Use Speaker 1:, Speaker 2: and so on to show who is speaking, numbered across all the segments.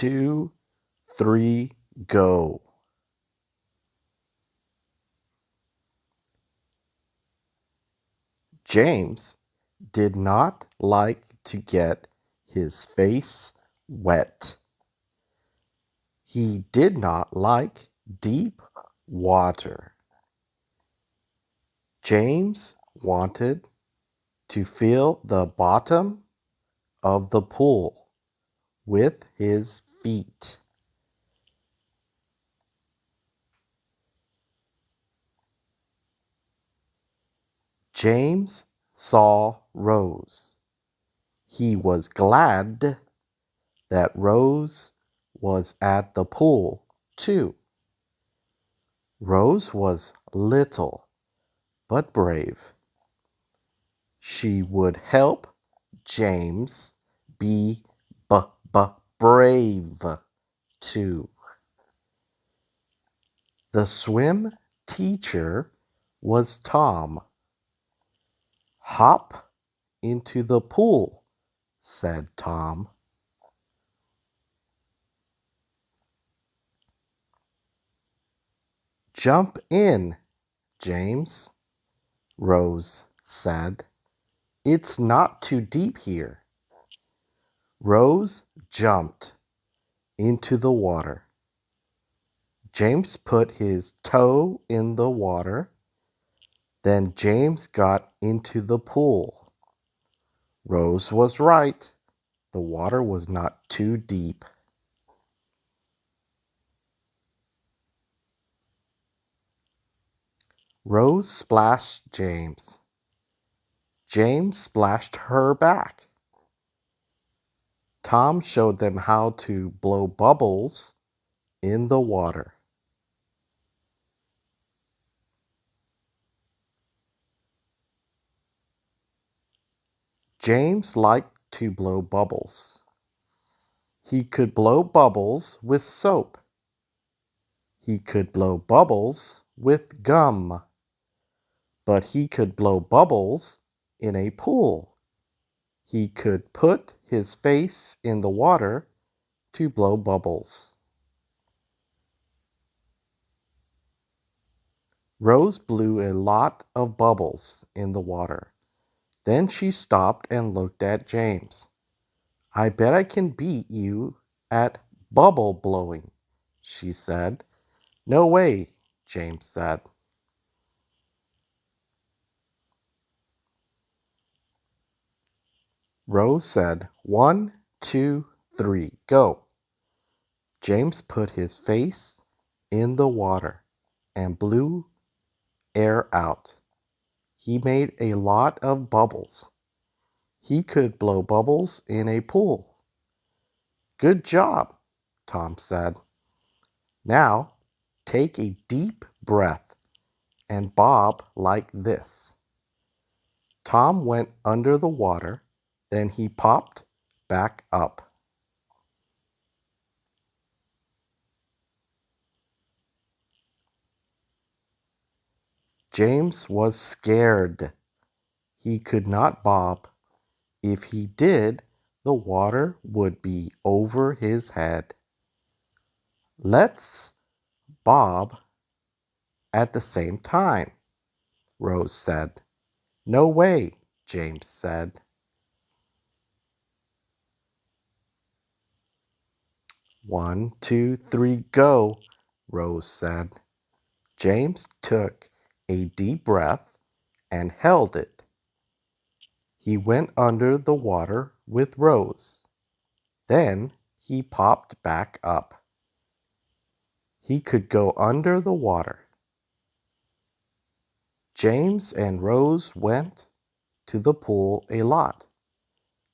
Speaker 1: 2, 3, go. James did not like to get his face wet. He did not like deep water. James wanted to feel the bottom of the pool with his feet. James saw Rose. He was glad that Rose was at the pool too. Rose was little but brave. She would help James be brave too. The swim teacher was Tom. Hop into the pool, said Tom. Jump in, James, Rose said. It's not too deep here. Rose jumped into the water. James put his toe in the water. Then James got into the pool. Rose was right. The water was not too deep. Rose splashed James. James splashed her back. Tom showed them how to blow bubbles in the water. James liked to blow bubbles. He could blow bubbles with soap. He could blow bubbles with gum. But he could blow bubbles in a pool. He could put his face in the water to blow bubbles. Rose blew a lot of bubbles in the water. Then she stopped and looked at James. I bet I can beat you at bubble blowing, she said. No way, James said. Rose said, 1, 2, 3, go. James put his face in the water and blew air out. He made a lot of bubbles. He could blow bubbles in a pool. Good job, Tom said. Now take a deep breath and bob like this. Tom went under the water, then he popped back up. James was scared. He could not bob. If he did, the water would be over his head. Let's bob at the same time, Rose said. No way, James said. 1, 2, 3, go, Rose said. James took a deep breath and held it. He went under the water with Rose. Then he popped back up. He could go under the water. James and Rose went to the pool a lot.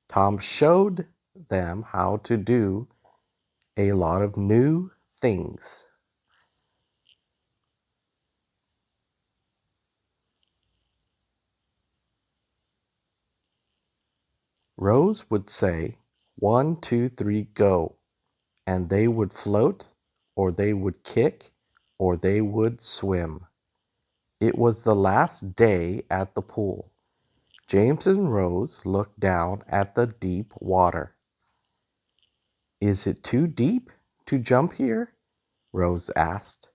Speaker 1: Tom showed them how to do a lot of new things. Rose would say, 1, 2, 3, go, and they would float, or they would kick, or they would swim. It was the last day at the pool. James and Rose looked down at the deep water. Is it too deep to jump here? Rose asked.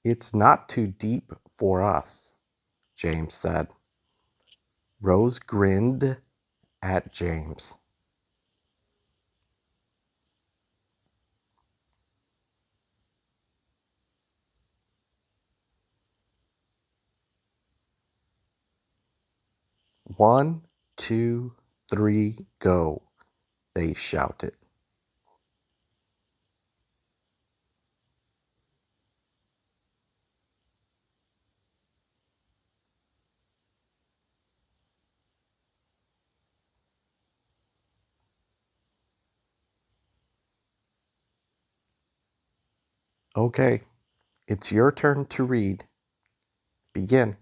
Speaker 1: It's not too deep for us, James said. Rose grinned at James. One, two, three, go, they shouted. Okay, it's your turn to read. Begin.